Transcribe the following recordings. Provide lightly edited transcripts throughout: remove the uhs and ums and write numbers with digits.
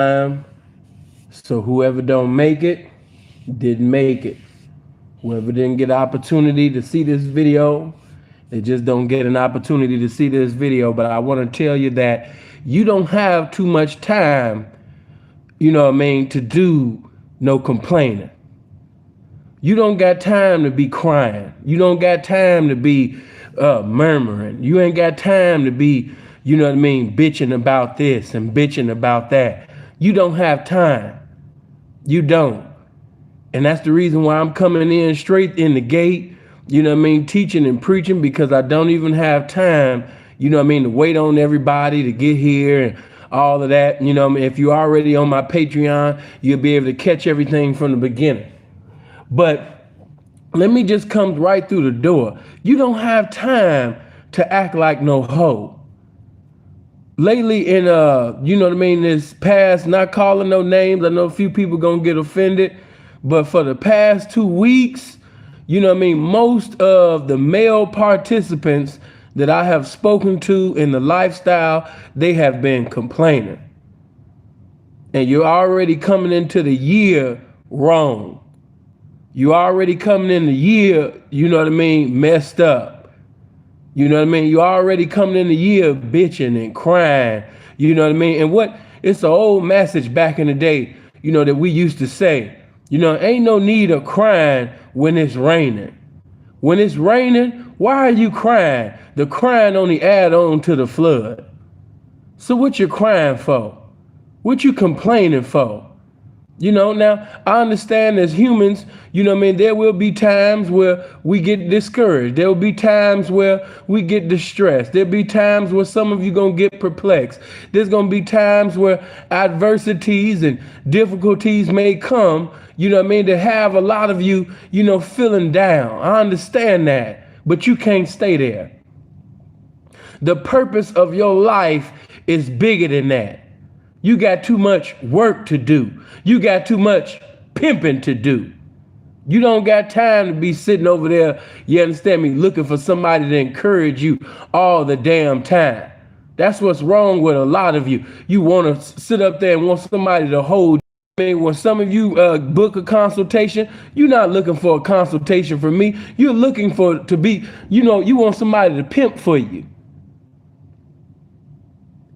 So whoever don't make it, didn't make it. Whoever didn't get an opportunity to see this video, they just don't get an opportunity to see this video. But I want to tell you that you don't have too much time, to do no complaining. You don't got time to be crying. You don't got time to be murmuring. You ain't got time to be, bitching about this and bitching about that. You don't have time. You don't. And that's the reason why I'm coming in straight in the gate, teaching and preaching, because I don't even have time, to wait on everybody to get here and all of that. If you're already on my Patreon, you'll be able to catch everything from the beginning. But let me just come right through the door. You don't have time to act like no hoe. Lately in, this past, not calling no names, I know a few people gonna get offended, but for the past 2 weeks, most of the male participants that I have spoken to in the lifestyle, they have been complaining. And you're already coming into the year wrong. You already coming in the year, messed up. You already coming in the year bitching and crying. And it's an old message back in the day, that we used to say, ain't no need of crying when it's raining. When it's raining, why are you crying? The crying only add on to the flood. So what you crying for? What you complaining for? Now I understand as humans, there will be times where we get discouraged. There will be times where we get distressed. There'll be times where some of you gonna get perplexed. There's gonna be times where adversities and difficulties may come, to have a lot of you, feeling down. I understand that, but you can't stay there. The purpose of your life is bigger than that. You got too much work to do. You got too much pimping to do. You don't got time to be sitting over there, you understand me, looking for somebody to encourage you all the damn time. That's what's wrong with a lot of you. You want to sit up there and want somebody to hold. When some of you book a consultation, you're not looking for a consultation from me. You're looking to be, you want somebody to pimp for you.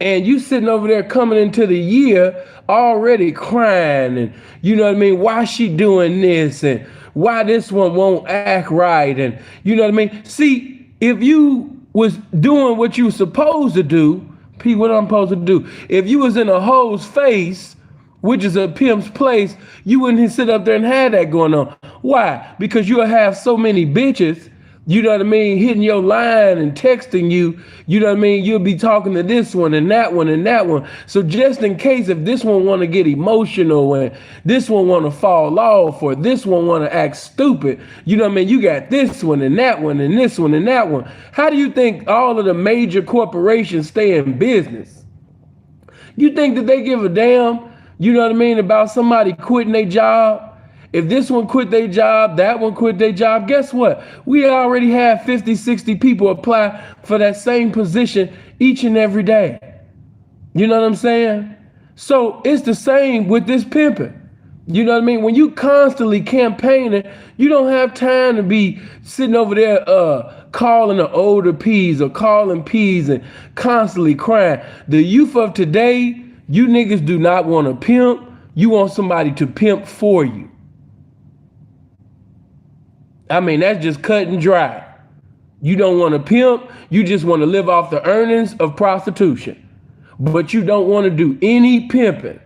And you sitting over there coming into the year already crying and, why she doing this and why this one won't act right and, See, if you was doing what you was supposed to do, P, what I'm supposed to do? If you was in a hoe's face, which is a pimp's place, you wouldn't sit up there and have that going on. Why? Because you'll have so many bitches, hitting your line and texting you, you'll be talking to this one and that one and that one. So just in case if this one want to get emotional and this one want to fall off or this one want to act stupid, you got this one and that one and this one and that one. How do you think all of the major corporations stay in business? You think that they give a damn, about somebody quitting their job? If this one quit their job, that one quit their job, guess what? We already have 50, 60 people apply for that same position each and every day. You know what I'm saying? So it's the same with this pimping. When you constantly campaigning, you don't have time to be sitting over there calling the older P's or calling P's and constantly crying. The youth of today, you niggas do not want to pimp. You want somebody to pimp for you. That's just cut and dry. You don't want to pimp. You just want to live off the earnings of prostitution. But you don't want to do any pimping.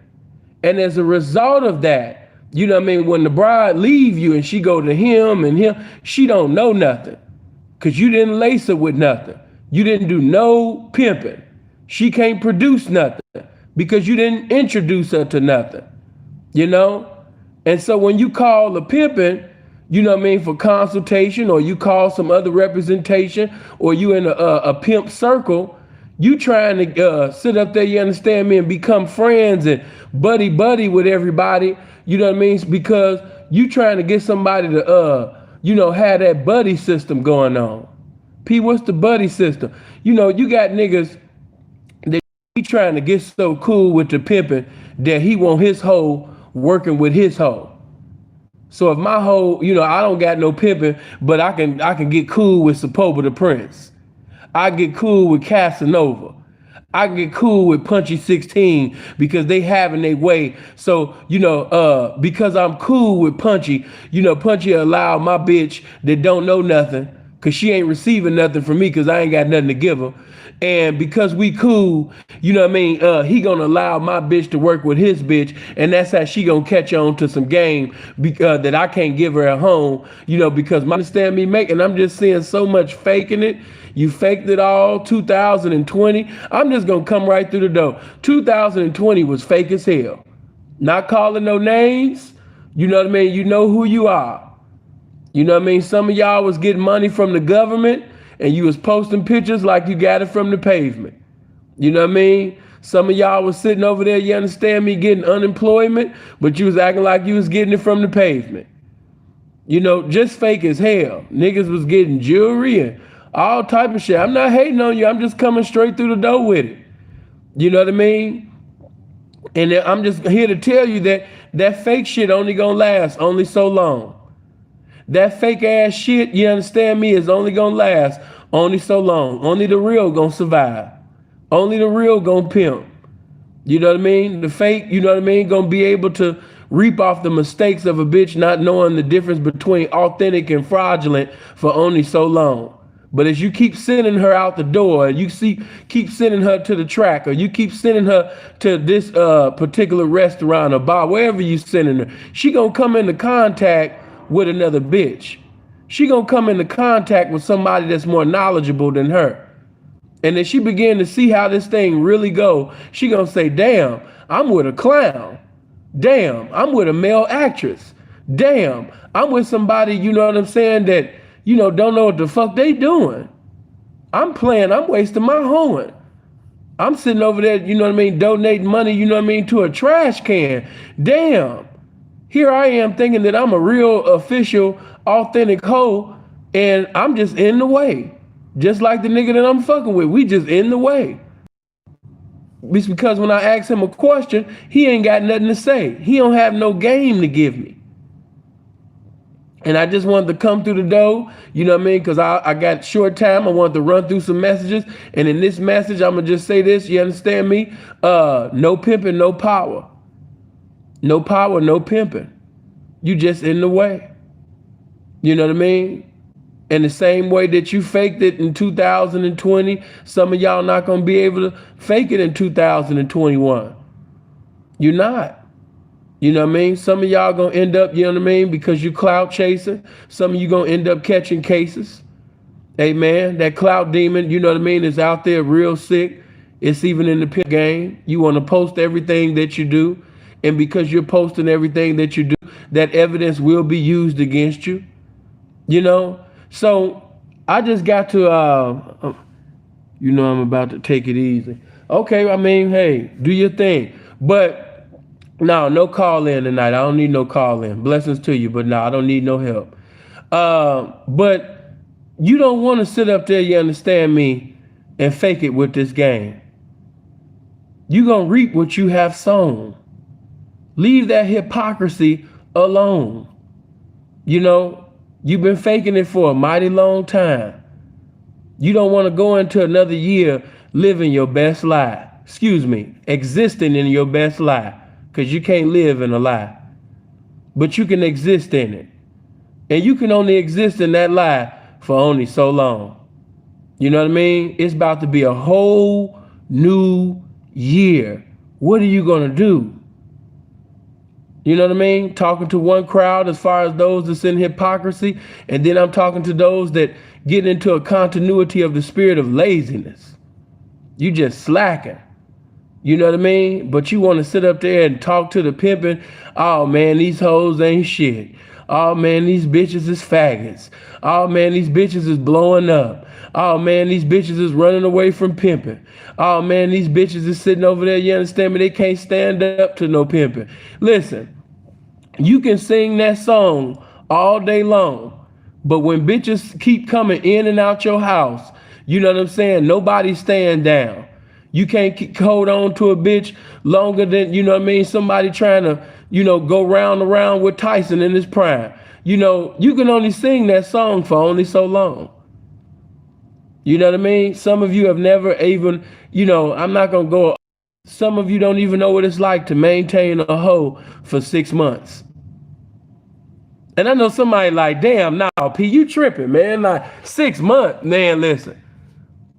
And as a result of that, when the bride leave you and she go to him, she don't know nothing. Because you didn't lace her with nothing. You didn't do no pimping. She can't produce nothing because you didn't introduce her to nothing. And so when you call the pimping, for consultation, or you call some other representation, or you in a pimp circle, you trying to sit up there, you understand me, and become friends and buddy with everybody, because you trying to get somebody to, have that buddy system going on. P, what's the buddy system? You got niggas that he trying to get so cool with the pimping that he want his hoe working with his hoe. So if my hoe, I don't got no pimping, but I can get cool with Sapoba the Prince. I get cool with Casanova. I can get cool with Punchy 16 because they having their way. So, because I'm cool with Punchy, Punchy allow my bitch that don't know nothing, cause she ain't receiving nothing from me, cause I ain't got nothing to give her. And because we cool, he gonna allow my bitch to work with his bitch, and that's how she gonna catch on to some game that I can't give her at home, because my understand me making. I'm just seeing so much faking it. You faked it all. 2020. I'm just gonna come right through the door. 2020 was fake as hell. Not calling no names. You know what I mean? You know who you are. You know what I mean? Some of y'all was getting money from the government and you was posting pictures like you got it from the pavement. You know what I mean? Some of y'all was sitting over there, you understand me, getting unemployment, but you was acting like you was getting it from the pavement. Just fake as hell. Niggas was getting jewelry and all type of shit. I'm not hating on you. I'm just coming straight through the door with it. You know what I mean? And I'm just here to tell you that fake shit only gonna last only so long. That fake ass shit, you understand me, is only gonna last only so long. Only the real gonna survive. Only the real gonna pimp. You know what I mean? The fake, gonna be able to reap off the mistakes of a bitch not knowing the difference between authentic and fraudulent for only so long. But as you keep sending her out the door, you keep sending her to the track, or you keep sending her to this particular restaurant or bar, wherever you sending her, she gonna come into contact with another bitch. She gonna come into contact with somebody that's more knowledgeable than her. And then she begin to see how this thing really go. She gonna say, damn, I'm with a clown. Damn, I'm with a male actress. Damn, I'm with somebody, you know what I'm saying, that, don't know what the fuck they doing. I'm wasting my horn. I'm sitting over there, donating money, to a trash can. Damn. Here I am thinking that I'm a real official, authentic hoe, and I'm just in the way. Just like the nigga that I'm fucking with. We just in the way. It's because when I ask him a question, he ain't got nothing to say. He don't have no game to give me. And I just wanted to come through the door, because I got short time. I wanted to run through some messages. And in this message, I'm going to just say this. You understand me? No pimping, no power. No power, no pimping. You just in the way. You know what I mean? In the same way that you faked it in 2020, some of y'all not going to be able to fake it in 2021. You're not. You know what I mean? Some of y'all gonna end up, because you clout chasing. Some of you gonna end up catching cases. Hey man, that clout demon, is out there real sick. It's even in the pimp game. You want to post everything that you do. And because you're posting everything that you do, that evidence will be used against you. So I just got to, I'm about to take it easy. Okay, I mean, hey, do your thing. But no call in tonight. I don't need no call in. Blessings to you, but no, I don't need no help. But you don't want to sit up there, you understand me, and fake it with this game. You're going to reap what you have sown. Leave that hypocrisy alone. You've been faking it for a mighty long time. You don't want to go into another year living your best lie. Existing in your best lie. Because you can't live in a lie. But you can exist in it. And you can only exist in that lie for only so long. You know what I mean? It's about to be a whole new year. What are you going to do? You know what I mean? Talking to one crowd as far as those that's in hypocrisy. And then I'm talking to those that get into a continuity of the spirit of laziness. You just slacking. You know what I mean? But you want to sit up there and talk to the pimping. Oh man, these hoes ain't shit. Oh man, these bitches is faggots. Oh man, these bitches is blowing up. Oh man, these bitches is running away from pimping. Oh man, these bitches is sitting over there, you understand me? They can't stand up to no pimping. Listen, you can sing that song all day long, but when bitches keep coming in and out your house, you know what I'm saying? Nobody's staying down. You can't hold on to a bitch longer than, you know what I mean, somebody trying to, go round and round with Tyson in his prime. You can only sing that song for only so long. You know what I mean? Some of you have never even, I'm not going to go. Some of you don't even know what it's like to maintain a hoe for 6 months. And I know somebody like, damn, nah, P, you tripping, man. Like 6 months, man, listen.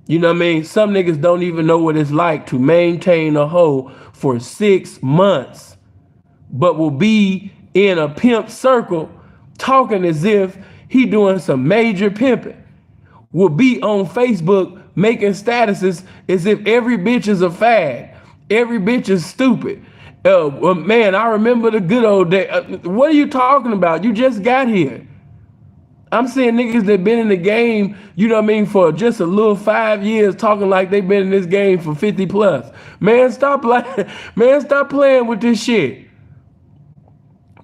You know what I mean? Some niggas don't even know what it's like to maintain a hoe for 6 months, but will be in a pimp circle talking as if he doing some major pimping. Will be on Facebook making statuses as if every bitch is a fag. Every bitch is stupid. Man, I remember the good old day. What are you talking about? You just got here. I'm seeing niggas that been in the game, you know what I mean, for just a little 5 years talking like they been in this game for 50 plus. Man, stop playing. Man, stop playing with this shit.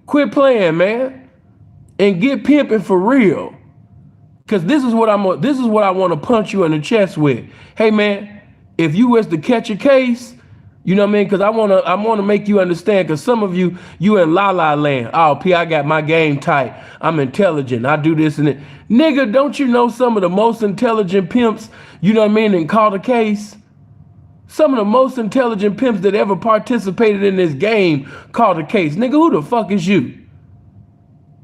Quit playing, man. And get pimping for real. Cause this is what I want to punch you in the chest with. Hey man, if you was to catch a case, you know what I mean? Cause I wanna make you understand. Cause some of you in la la land. Oh, P, I got my game tight. I'm intelligent. I do this and that. Nigga, don't you know some of the most intelligent pimps, you know what I mean, and caught a case? Some of the most intelligent pimps that ever participated in this game caught a case. Nigga, who the fuck is you?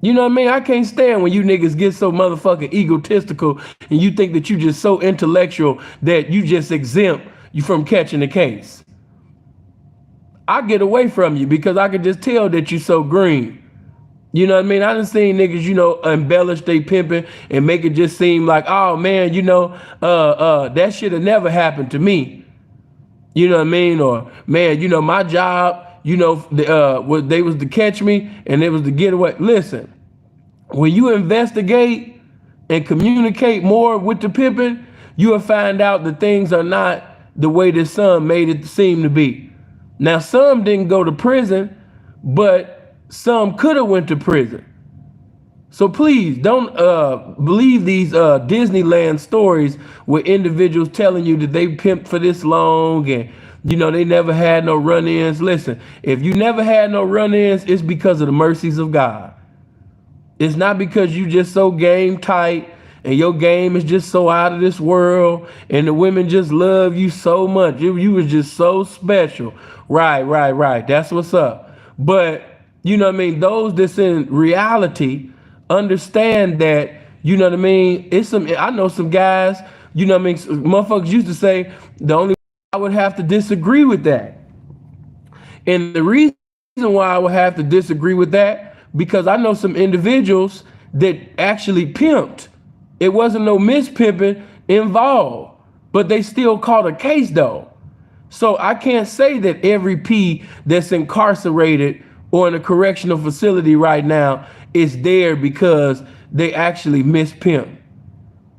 You know what I mean? I can't stand when you niggas get so motherfucking egotistical and you think that you just so intellectual that you just exempt you from catching a case. I get away from you because I can just tell that you so green. You know what I mean? I done seen niggas, embellish they pimping and make it just seem like, oh man, that should have never happened to me. You know what I mean? Or man, my job, they was to catch me and it was to get away. Listen, when you investigate and communicate more with the pimping, you will find out that things are not the way that some made it seem to be. Now, some didn't go to prison, but some could have went to prison. So please don't believe these Disneyland stories where individuals telling you that they pimped for this long and they never had no run-ins. Listen, if you never had no run-ins, it's because of the mercies of God. It's not because you just so game tight and your game is just so out of this world and the women just love you so much. You was just so special. Right. That's what's up. But, you know what I mean? Those that's in reality understand that, you know what I mean? I know some guys, you know what I mean? Motherfuckers used to say the only I would have to disagree with that. And the reason why I would have to disagree with that, because I know some individuals that actually pimped. It wasn't no mispimping involved, but they still caught a case though. So I can't say that every P that's incarcerated or in a correctional facility right now is there because they actually mispimp.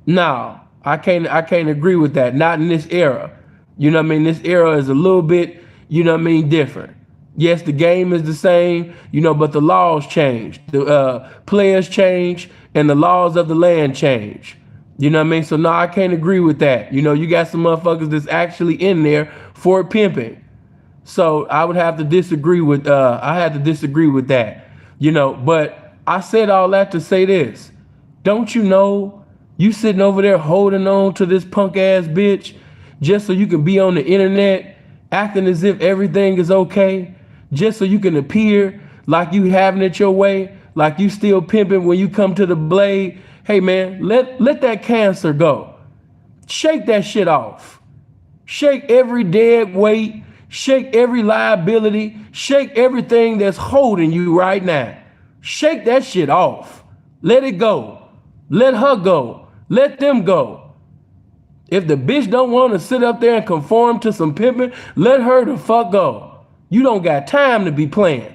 No, I can't agree with that. Not in this era. You know what I mean? This era is a little bit, different. Yes, the game is the same, but the laws change. The players change and the laws of the land change. You know what I mean? So no, I can't agree with that. You got some motherfuckers that's actually in there for pimping. So I would have to disagree with that. But I said all that to say this. Don't you know you sitting over there holding on to this punk ass bitch just so you can be on the internet acting as if everything is okay, just so you can appear like you having it your way, like you still pimping when you come to the blade. Hey man, let that cancer go. Shake that shit off. Shake every dead weight, shake every liability, shake everything that's holding you right now. Shake that shit off. Let it go. Let her go. Let them go. If the bitch don't want to sit up there and conform to some pimping, let her the fuck go. You don't got time to be playing.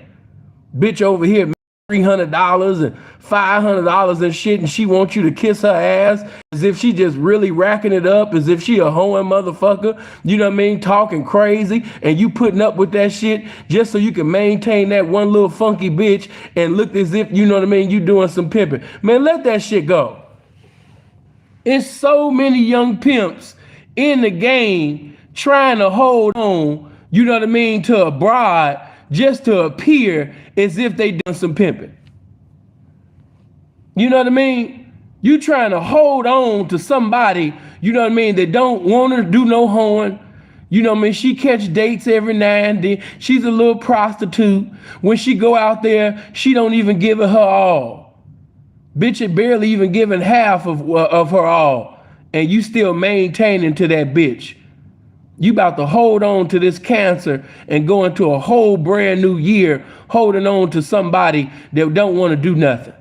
Bitch over here, $300 and $500 and shit, and she wants you to kiss her ass as if she just really racking it up, as if she a hoeing motherfucker, you know what I mean, talking crazy, and you putting up with that shit just so you can maintain that one little funky bitch and look as if, you know what I mean, you doing some pimping. Man, let that shit go. It's so many young pimps in the game trying to hold on, you know what I mean, to a bride just to appear as if they done some pimping. You know what I mean? You trying to hold on to somebody, you know what I mean, that don't want to do no hoeing. You know what I mean? She catch dates every now and then. She's a little prostitute. When she go out there, she don't even give it her all. Bitch is barely even giving half of her all. And you still maintaining to that bitch. You about to hold on to this cancer and go into a whole brand new year holding on to somebody that don't want to do nothing.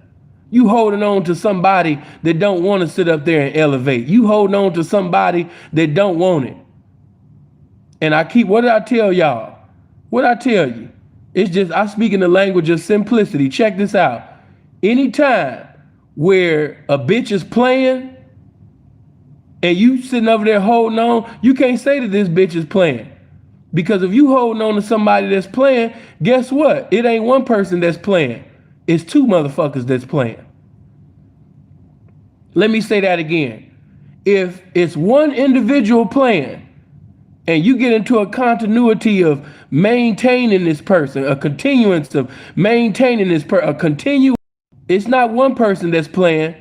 You holding on to somebody that don't want to sit up there and elevate. You holding on to somebody that don't want it. And what did I tell y'all? What did I tell you? It's just, I speak in the language of simplicity. Check this out. Anytime where a bitch is playing and you sitting over there holding on, you can't say that this bitch is playing. Because if you holding on to somebody that's playing, guess what? It ain't one person that's playing. It's two motherfuckers that's playing. Let me say that again. If it's one individual playing, and you get into a continuity of maintaining this person, a continuance of maintaining this it's not one person that's playing,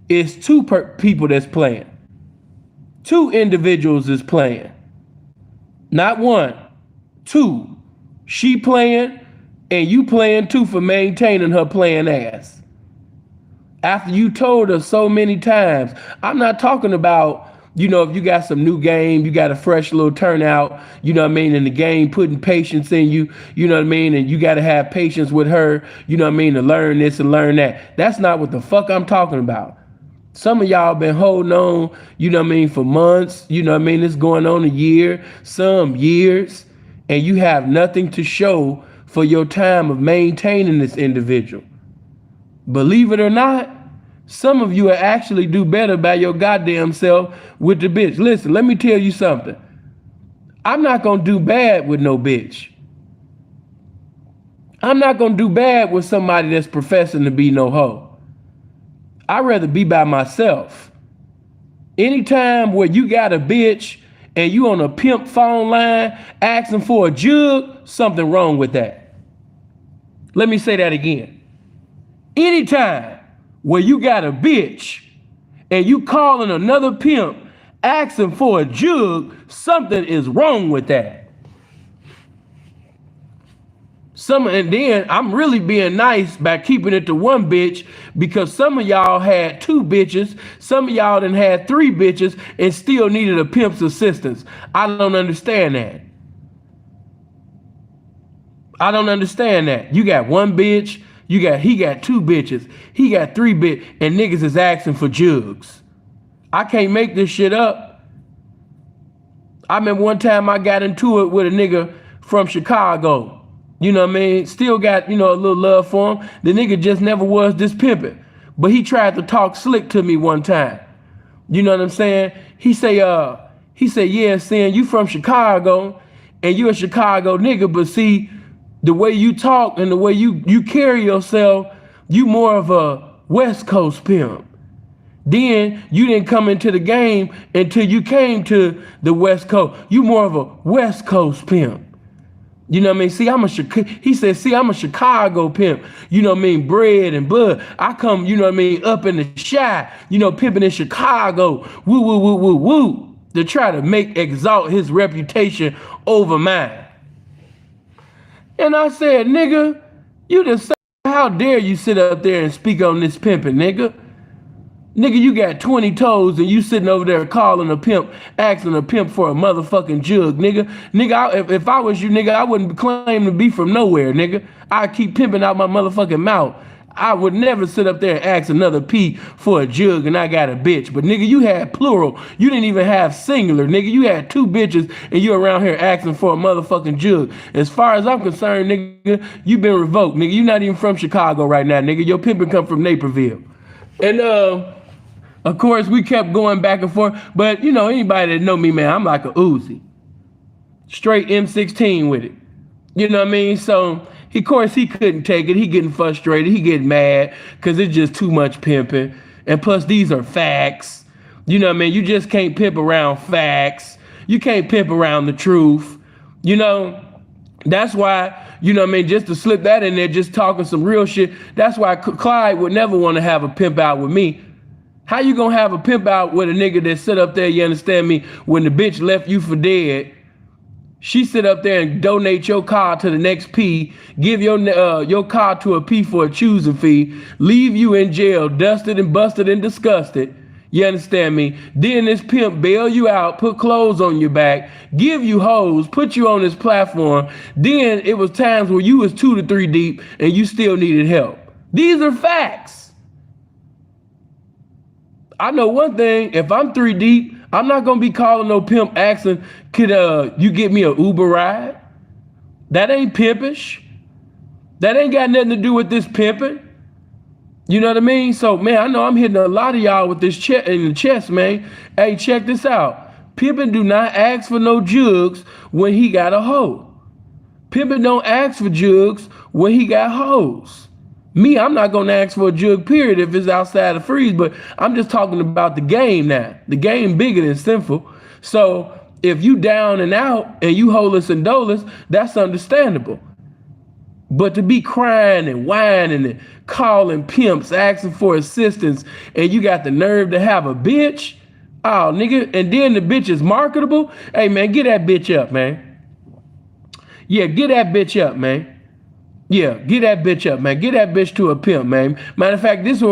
it's two people that's playing. Two individuals is playing. Not one, two. She playing and you playing too for maintaining her playing ass. After you told her so many times, I'm not talking about, you know, if you got some new game, you got a fresh little turnout, you know what I mean, in the game, putting patience in you, you know what I mean, and you got to have patience with her, you know what I mean, to learn this and learn that. That's not what the fuck I'm talking about. Some of y'all been holding on, you know what I mean, for months, you know what I mean, it's going on a year, some years, and you have nothing to show for your time of maintaining this individual. Believe it or not, some of you will actually do better by your goddamn self with the bitch. Listen, let me tell you something. I'm not going to do bad with no bitch. I'm not going to do bad with somebody that's professing to be no hoe. I'd rather be by myself. Anytime where you got a bitch and you on a pimp phone line asking for a jug, something wrong with that. Let me say that again. Anytime where you got a bitch and you calling another pimp asking for a jug, something is wrong with that. And then I'm really being nice by keeping it to one bitch, because some of y'all had two bitches, some of y'all done had three bitches and still needed a pimp's assistance. I don't understand that. I don't understand that. You got one bitch, he got two bitches, he got three bitches, and niggas is asking for jugs. I can't make this shit up. I remember one time I got into it with a nigga from Chicago. You know what I mean? Still got, you know, a little love for him. The nigga just never was this pimping. But he tried to talk slick to me one time. You know what I'm saying? He say, yeah, saying you from Chicago and you a Chicago nigga, but see, the way you talk and the way you carry yourself, you more of a West Coast pimp. Then you didn't come into the game until you came to the West Coast. You more of a West Coast pimp. You know what I mean? See, he said, see, I'm a Chicago pimp. You know what I mean? Bread and blood. I come, you know what I mean, up in the shy, you know, pimping in Chicago. Woo, woo, woo, woo, woo. To try to exalt his reputation over mine. And I said, nigga, you just, how dare you sit up there and speak on this pimping, nigga? Nigga, you got 20 toes and you sitting over there calling a pimp, asking a pimp for a motherfucking jug, nigga. Nigga, if I was you, nigga, I wouldn't claim to be from nowhere, nigga. I'd keep pimping out my motherfucking mouth. I would never sit up there and ask another P for a jug and I got a bitch. But nigga, you had plural. You didn't even have singular, nigga. You had two bitches and you around here asking for a motherfucking jug. As far as I'm concerned, nigga, you been revoked, nigga. You not even from Chicago right now, nigga. Your pimping come from Naperville. And of course, we kept going back and forth. But, you know, anybody that know me, man, I'm like a Uzi. Straight M16 with it. You know what I mean? So, of course, he couldn't take it. He getting frustrated. He getting mad because it's just too much pimping. And plus, these are facts. You know what I mean? You just can't pimp around facts. You can't pimp around the truth. You know, that's why, you know what I mean, just to slip that in there, just talking some real shit. That's why Clyde would never want to have a pimp out with me. How you gonna have a pimp out with a nigga that sit up there, you understand me, when the bitch left you for dead? She sit up there and donate your car to the next P, give your car to a P for a choosing fee, leave you in jail, dusted and busted and disgusted. You understand me? Then this pimp bail you out, put clothes on your back, give you hoes, put you on this platform. Then it was times where you was 2 to 3 deep and you still needed help. These are facts. I know one thing, if I'm 3 deep, I'm not gonna be calling no pimp asking, could you get me an Uber ride? That ain't pimpish. That ain't got nothing to do with this pimping. You know what I mean? So, man, I know I'm hitting a lot of y'all with this in the chest, man. Hey, check this out. Pimpin' do not ask for no jugs when he got a hoe. Pimpin' don't ask for jugs when he got hoes. Me, I'm not gonna ask for a jug, period, if it's outside the freeze, but I'm just talking about the game now. The game bigger than sinful. So if you down and out and you holeless and doleless, that's understandable. But to be crying and whining and calling pimps, asking for assistance, and you got the nerve to have a bitch, oh, nigga, and then the bitch is marketable, hey, man, get that bitch up, man. Yeah, get that bitch up, man. Yeah, get that bitch up, man. Get that bitch to a pimp, man. Matter of fact, this is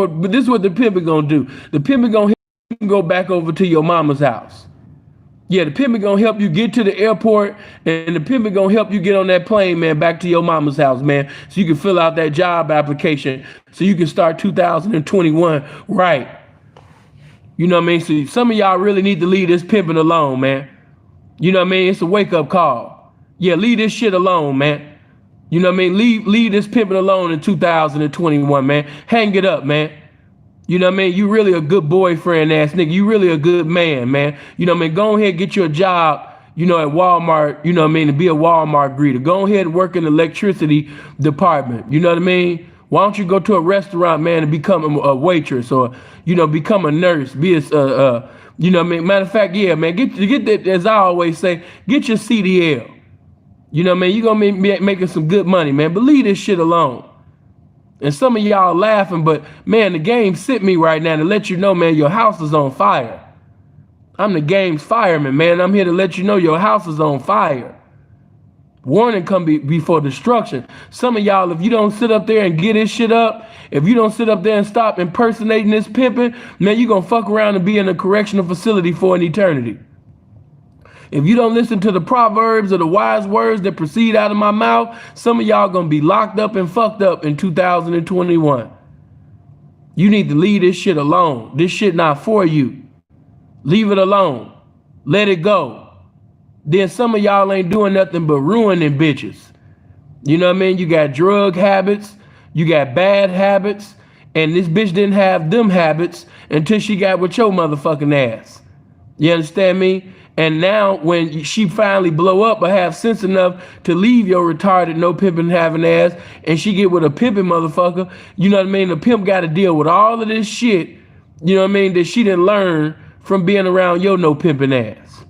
what the pimp is gonna do. The pimp is gonna help you go back over to your mama's house. Yeah, the pimp is gonna help you get to the airport, and the pimp is gonna help you get on that plane, man, back to your mama's house, man, so you can fill out that job application, so you can start 2021 right. You know what I mean? So some of y'all really need to leave this pimping alone, man. You know what I mean? It's a wake-up call. Yeah, leave this shit alone, man. You know what I mean? Leave this pimping alone in 2021, man. Hang it up, man. You know what I mean? You really a good boyfriend ass nigga. You really a good man, man. You know what I mean? Go ahead and get you a job, you know, at Walmart, you know what I mean, to be a Walmart greeter. Go ahead and work in the electricity department. You know what I mean? Why don't you go to a restaurant, man, and become a waitress, or, you know, become a nurse, be a, you know what I mean? Matter of fact, yeah, man, get that, as I always say, get your CDL. You know what I mean? You're going to be making some good money, man. But leave this shit alone. And some of y'all laughing, but, man, the game sent me right now to let you know, man, your house is on fire. I'm the game's fireman, man. I'm here to let you know your house is on fire. Warning come before destruction. Some of y'all, if you don't sit up there and get this shit up, if you don't sit up there and stop impersonating this pimping, man, you're going to fuck around and be in a correctional facility for an eternity. If you don't listen to the proverbs or the wise words that proceed out of my mouth, some of y'all gonna be locked up and fucked up in 2021. You need to leave this shit alone. This shit not for you. Leave it alone. Let it go. Then some of y'all ain't doing nothing but ruining bitches. You know what I mean? You got drug habits, you got bad habits, and this bitch didn't have them habits until she got with your motherfucking ass. You understand me? And now when she finally blow up or have sense enough to leave your retarded, no pimping having ass, and she get with a pimping motherfucker, you know what I mean? The pimp got to deal with all of this shit, you know what I mean, that she didn't learn from being around your no pimping ass.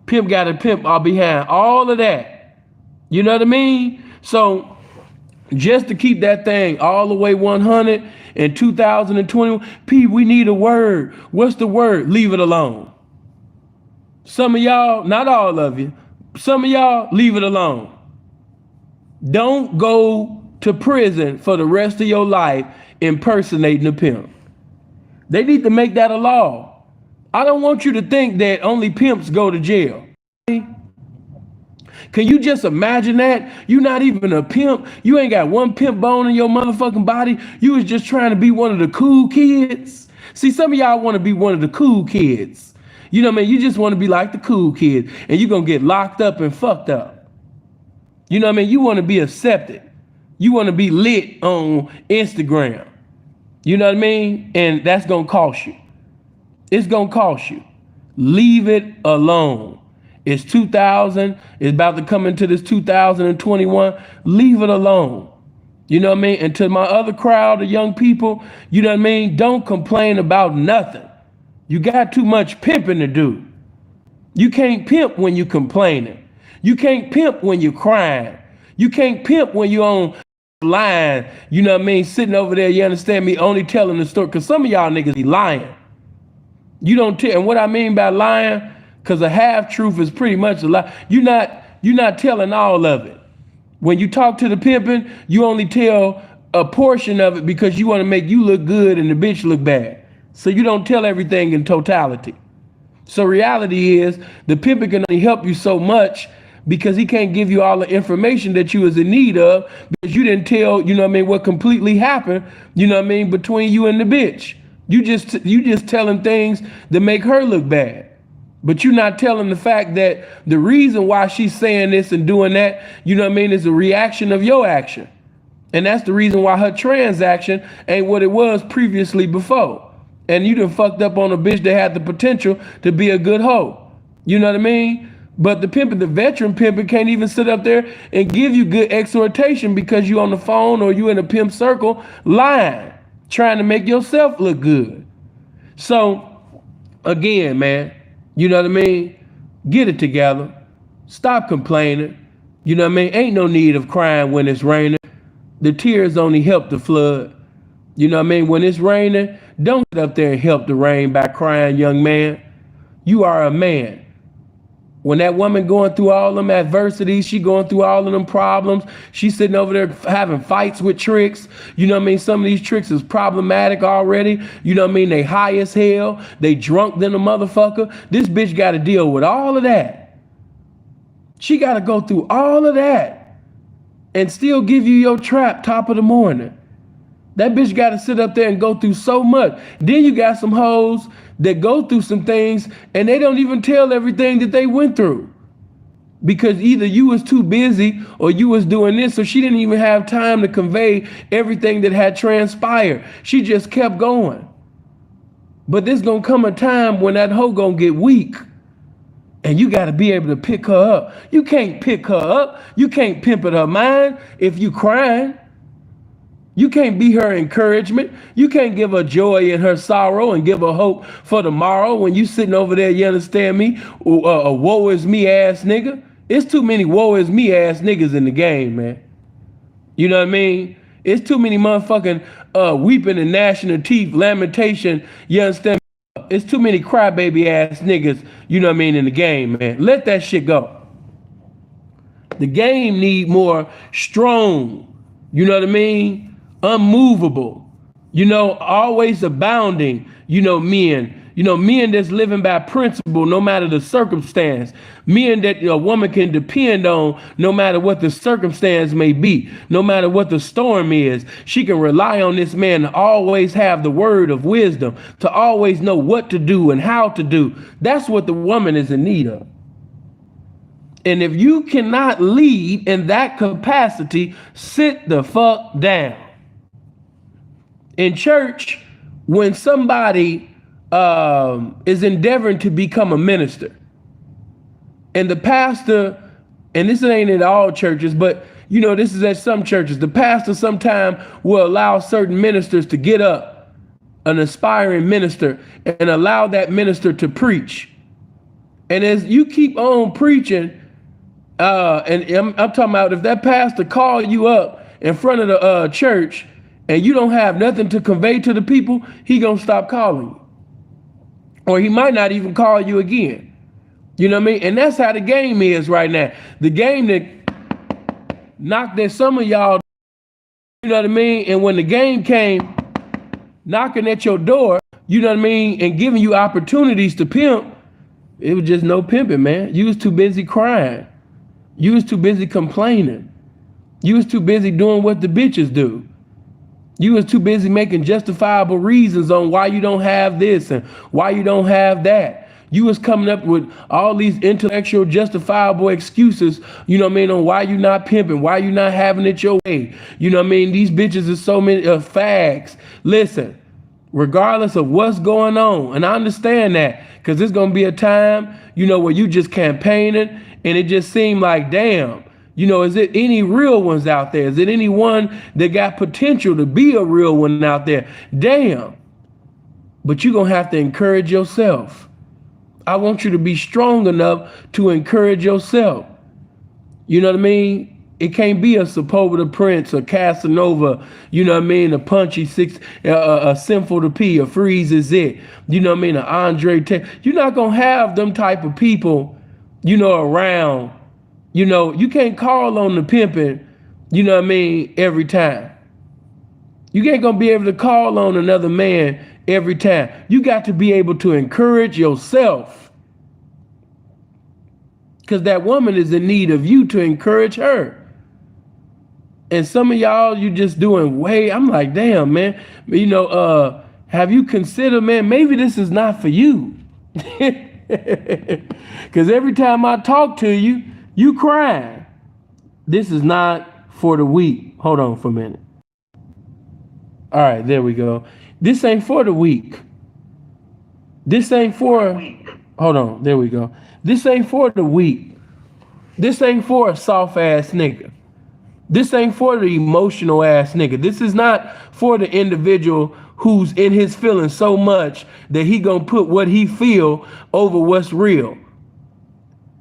Pimp got to pimp all behind all of that. You know what I mean? So just to keep that thing all the way 100 in 2021, P, we need a word. What's the word? Leave it alone. Some of y'all, not all of you, some of y'all, leave it alone. Don't go to prison for the rest of your life impersonating a pimp. They need to make that a law. I don't want you to think that only pimps go to jail. Can you just imagine that? You're not even a pimp. You ain't got one pimp bone in your motherfucking body. You was just trying to be one of the cool kids. See, some of y'all want to be one of the cool kids. You know what I mean? You just want to be like the cool kid, and you're going to get locked up and fucked up. You know what I mean? You want to be accepted. You want to be lit on Instagram. You know what I mean? And that's going to cost you. It's going to cost you. Leave it alone. It's 2000. It's about to come into this 2021. Leave it alone. You know what I mean? And to my other crowd of young people, you know what I mean? Don't complain about nothing. You got too much pimping to do. You can't pimp when you complaining. You can't pimp when you crying. You can't pimp when you on line, you know what I mean, sitting over there, you understand me, only telling the story. Because some of y'all niggas be lying. You don't tell, and what I mean by lying, because a half truth is pretty much a lie. You're not telling all of it. When you talk to the pimping, you only tell a portion of it because you want to make you look good and the bitch look bad. So you don't tell everything in totality. So reality is the pimping can only help you so much because he can't give you all the information that you was in need of because you didn't tell, you know what I mean, what completely happened, you know what I mean, between you and the bitch. You just telling things that make her look bad. But you're not telling the fact that the reason why she's saying this and doing that, you know what I mean, is a reaction of your action. And that's the reason why her transaction ain't what it was previously before. And you done fucked up on a bitch that had the potential to be a good hoe. You know what I mean? But the pimping, the veteran pimping can't even sit up there and give you good exhortation because you on the phone or you in a pimp circle lying, trying to make yourself look good. So again, man, you know what I mean? Get it together. Stop complaining. You know what I mean? Ain't no need of crying when it's raining. The tears only help the flood. You know what I mean? When it's raining, don't get up there and help the rain by crying, young man. You are a man. When that woman going through all them adversities, she going through all of them problems, she's sitting over there having fights with tricks. You know what I mean? Some of these tricks is problematic already. You know what I mean? They high as hell. They drunk than a motherfucker. This bitch got to deal with all of that. She got to go through all of that and still give you your trap top of the morning. That bitch got to sit up there and go through so much. Then you got some hoes that go through some things and they don't even tell everything that they went through. Because either you was too busy or you was doing this, so she didn't even have time to convey everything that had transpired. She just kept going. But there's gonna come a time when that hoe gonna get weak. And you gotta be able to pick her up. You can't pick her up. You can't pimp at her mind if you crying. You can't be her encouragement. You can't give her joy in her sorrow and give her hope for tomorrow when you sitting over there, you understand me? A woe is me ass nigga. It's too many woe is me ass niggas in the game, man. You know what I mean? It's too many motherfucking weeping and gnashing of teeth, lamentation, you understand me? It's too many crybaby ass niggas, you know what I mean, in the game, man. Let that shit go. The game need more strong, you know what I mean? Unmovable, you know, always abounding, you know, men that's living by principle no matter the circumstance, men that a woman can depend on no matter what the circumstance may be, no matter what the storm is. She can rely on this man to always have the word of wisdom, to always know what to do and how to do. That's what the woman is in need of. And if you cannot lead in that capacity, sit the fuck down. In church, when somebody is endeavoring to become a minister, and the pastor, and this ain't in all churches, but you know, this is at some churches, the pastor sometime will allow certain ministers to get up, an aspiring minister, and allow that minister to preach. And as you keep on preaching, and I'm talking about if that pastor call you up in front of the church, and you don't have nothing to convey to the people, he gonna stop calling you. Or he might not even call you again. You know what I mean? And that's how the game is right now. The game that knocked at some of y'all, you know what I mean? And when the game came knocking at your door, you know what I mean, and giving you opportunities to pimp, it was just no pimping, man. You was too busy crying. You was too busy complaining. You was too busy doing what the bitches do. You was too busy making justifiable reasons on why you don't have this and why you don't have that. You was coming up with all these intellectual justifiable excuses, you know what I mean, on why you not pimping, why you not having it your way. You know what I mean? These bitches is so many fags. Listen, regardless of what's going on, and I understand that, because there's going to be a time, you know, where you just campaigning and it just seemed like, damn, you know, is it any real ones out there? Is it anyone that got potential to be a real one out there? Damn. But you're going to have to encourage yourself. I want you to be strong enough to encourage yourself. You know what I mean? It can't be a Sepulveda Prince, a Casanova, you know what I mean? A Punchy Six, a Sinful to P, a Freeze is it. You know what I mean? An Andre Tate. You're not going to have them type of people, you know, around. You know, you can't call on the pimping, you know what I mean, every time. You ain't going to be able to call on another man every time. You got to be able to encourage yourself. Because that woman is in need of you to encourage her. And some of y'all, you just doing I'm like, damn, man. You know, have you considered, man, maybe this is not for you. Because every time I talk to you, you crying. This is not for the weak. Hold on for a minute. All right, there we go. This ain't for the weak. This ain't for, hold on, there we go. This ain't for the weak. This ain't for a soft ass nigga. This ain't for the emotional ass nigga. This is not for the individual who's in his feelings so much that he gonna put what he feel over what's real.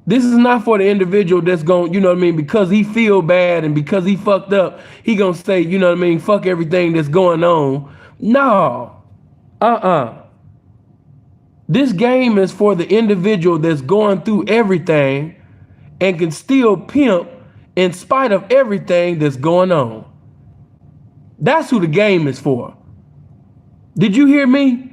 This is not for the individual that's going, you know what I mean, because he feel bad and because he fucked up, he gonna say, you know what I mean, fuck everything that's going on. No. This game is for the individual that's going through everything and can still pimp in spite of everything that's going on. That's who the game is for. Did you hear me?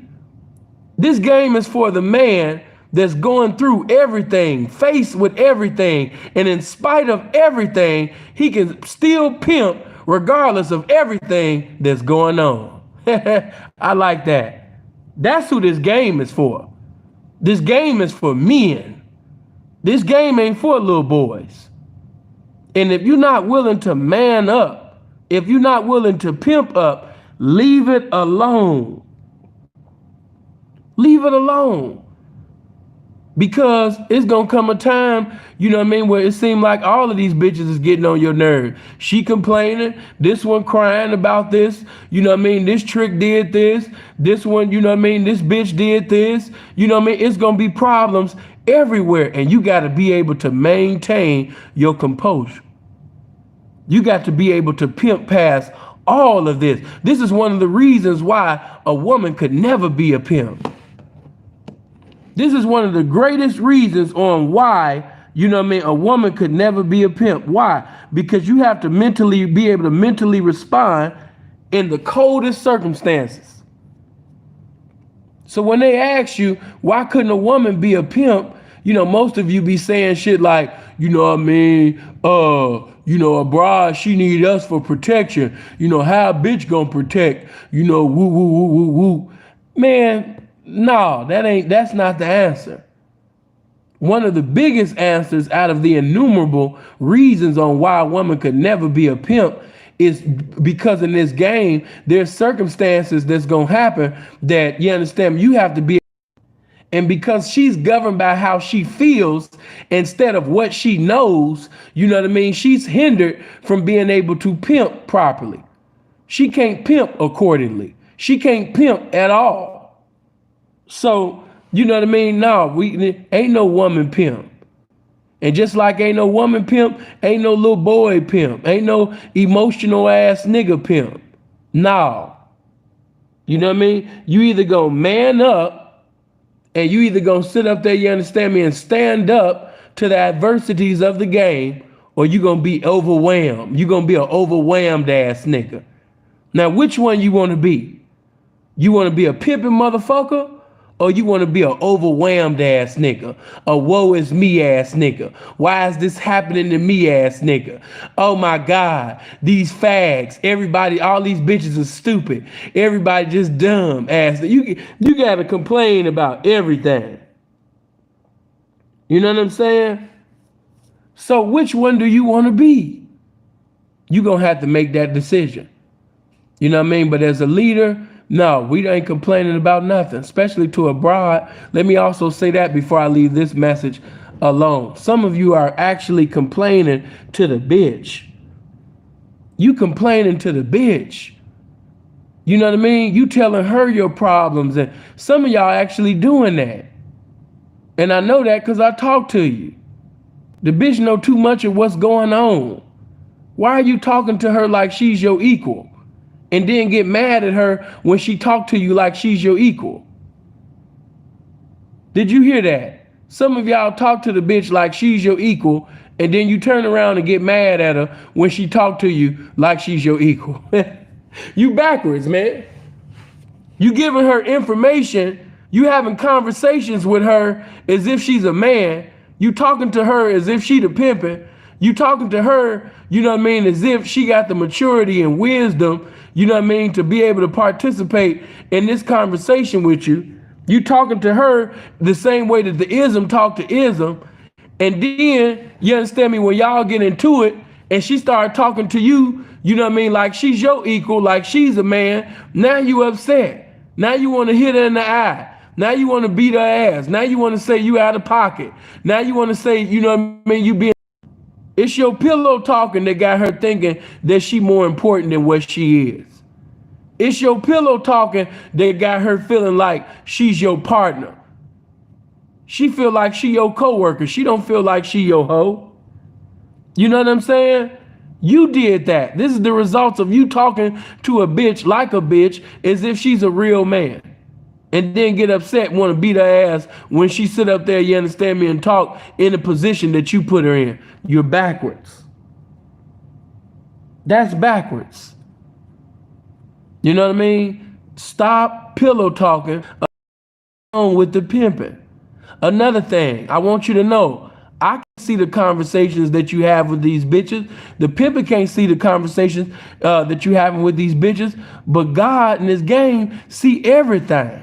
This game is for the man that's going through everything, faced with everything, and in spite of everything, he can still pimp regardless of everything that's going on. I like that. That's who this game is for. This game is for men. This game ain't for little boys. And if you're not willing to man up, if you're not willing to pimp up, leave it alone. Leave it alone. Because it's going to come a time, you know what I mean, where it seems like all of these bitches is getting on your nerve. She complaining, this one crying about this, you know what I mean, this trick did this, this one, you know what I mean, this bitch did this, you know what I mean, it's going to be problems everywhere. And you got to be able to maintain your composure. You got to be able to pimp past all of this. This is one of the reasons why a woman could never be a pimp. This is one of the greatest reasons on why, you know what I mean, a woman could never be a pimp. Why? Because you have to be able to mentally respond in the coldest circumstances. So when they ask you, why couldn't a woman be a pimp? You know, most of you be saying shit like, you know what I mean, you know, a bride, she need us for protection. You know, how a bitch gonna protect? You know, woo, woo, woo, woo, woo. Man, no, that's not the answer. One of the biggest answers out of the innumerable reasons on why a woman could never be a pimp is because in this game, there's circumstances that's gonna happen that, you understand, you have to be. And because she's governed by how she feels instead of what she knows, you know what I mean? She's hindered from being able to pimp properly. She can't pimp accordingly. She can't pimp at all. So, you know what I mean? No, ain't no woman pimp. And just like ain't no woman pimp, ain't no little boy pimp, ain't no emotional ass nigga pimp. No. You know what I mean? You either gonna man up, and you either gonna sit up there, you understand me, and stand up to the adversities of the game, or you gonna be overwhelmed. You gonna be an overwhelmed ass nigga. Now, which one you wanna be? You wanna be a pimping motherfucker, or you wanna be an overwhelmed ass nigga? A woe is me ass nigga? Why is this happening to me ass nigga? Oh my God, these fags, everybody, all these bitches are stupid. Everybody just dumb ass. You gotta complain about everything. You know what I'm saying? So which one do you wanna be? You gonna have to make that decision. You know what I mean? But as a leader, no, we ain't complaining about nothing, especially to a bride. Let me also say that before I leave this message alone. Some of you are actually complaining to the bitch. You complaining to the bitch. You know what I mean? You telling her your problems, and some of y'all actually doing that. And I know that because I talk to you. The bitch know too much of what's going on. Why are you talking to her like she's your equal? And then get mad at her when she talk to you like she's your equal? Did you hear that? Some of y'all talk to the bitch like she's your equal, and then you turn around and get mad at her when she talk to you like she's your equal. You backwards, man. You giving her information. You having conversations with her as if she's a man. You talking to her as if she the pimpin'. You talking to her, you know what I mean, as if she got the maturity and wisdom, you know what I mean, to be able to participate in this conversation with you. You talking to her the same way that the ism talk to ism. And then, you understand me, when y'all get into it and she started talking to you, you know what I mean, like she's your equal, like she's a man, now you upset. Now you want to hit her in the eye. Now you want to beat her ass. Now you want to say you out of pocket. Now you want to say, you know what I mean, you being. It's your pillow talking that got her thinking that she more important than what she is. It's your pillow talking that got her feeling like she's your partner. She feel like she your coworker. She don't feel like she your hoe. You know what I'm saying? You did that. This is the results of you talking to a bitch like a bitch as if she's a real man. And then get upset and want to beat her ass when she sit up there, you understand me, and talk in the position that you put her in. You're backwards. That's backwards. You know what I mean? Stop pillow talking on with the pimping. Another thing I want you to know, I can see the conversations that you have with these bitches. The pimpin' can't see the conversations that you having with these bitches, but God in this game see everything.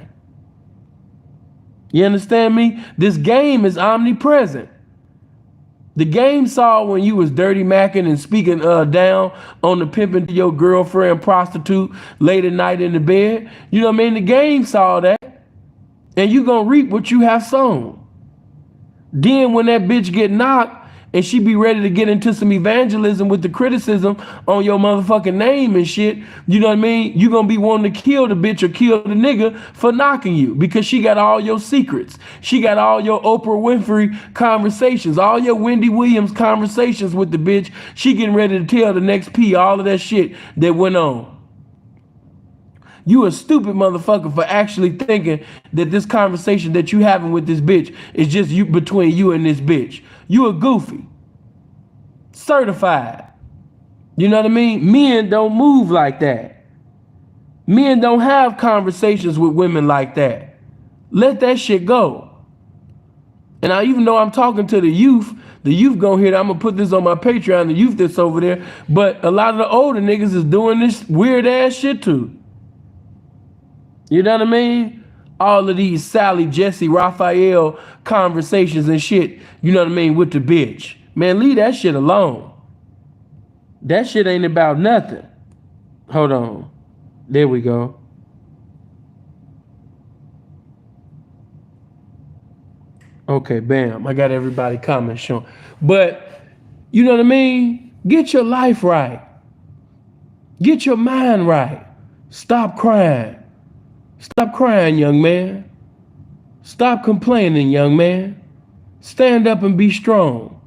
You understand me? This game is omnipresent. The game saw when you was dirty macking and speaking down on the pimping to your girlfriend, prostitute, late at night in the bed. You know what I mean? The game saw that. And you gonna reap what you have sown. Then when that bitch get knocked and she be ready to get into some evangelism with the criticism on your motherfucking name and shit, you know what I mean? You gonna be wanting to kill the bitch or kill the nigga for knocking you because she got all your secrets. She got all your Oprah Winfrey conversations, all your Wendy Williams conversations with the bitch. She getting ready to tell the next P all of that shit that went on. You a stupid motherfucker for actually thinking that this conversation that you having with this bitch is just you between you and this bitch. You a goofy. Certified. You know what I mean? Men don't move like that. Men don't have conversations with women like that. Let that shit go. And even though I'm talking to the youth gonna hear that. I'm gonna put this on my Patreon, the youth that's over there. But a lot of the older niggas is doing this weird ass shit too. You know what I mean? All of these Sally, Jesse, Raphael conversations and shit, you know what I mean, with the bitch. Man, leave that shit alone. That shit ain't about nothing. Hold on. There we go. Okay, bam. I got everybody comment showing. But, you know what I mean? Get your life right. Get your mind right. Stop crying. Stop crying, young man. Stop complaining, young man. Stand up and be strong.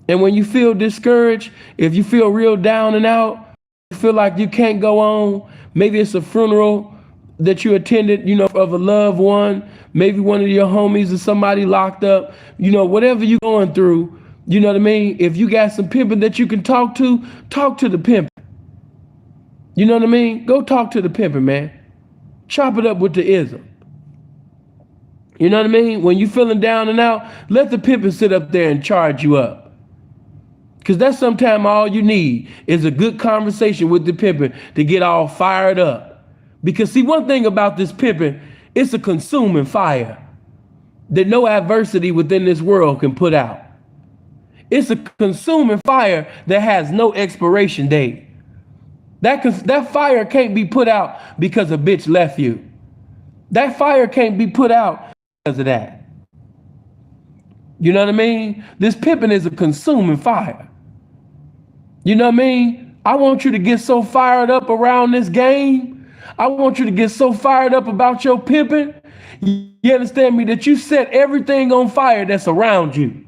And when you feel discouraged, if you feel real down and out, you feel like you can't go on, maybe it's a funeral that you attended, you know, of a loved one, maybe one of your homies or somebody locked up, you know, whatever you're going through, you know what I mean? If you got some pimping that you can talk to the pimping. You know what I mean? Go talk to the pimping, man. Chop it up with the ism. You know what I mean? When you feeling down and out, let the pimpin' sit up there and charge you up. Because that's sometimes all you need is a good conversation with the pimpin' to get all fired up. Because see, one thing about this pimpin', it's a consuming fire that no adversity within this world can put out. It's a consuming fire that has no expiration date. That fire can't be put out because a bitch left you. That fire can't be put out because of that. You know what I mean? This pimping is a consuming fire. You know what I mean? I want you to get so fired up around this game. I want you to get so fired up about your pimping. You understand me? That you set everything on fire that's around you.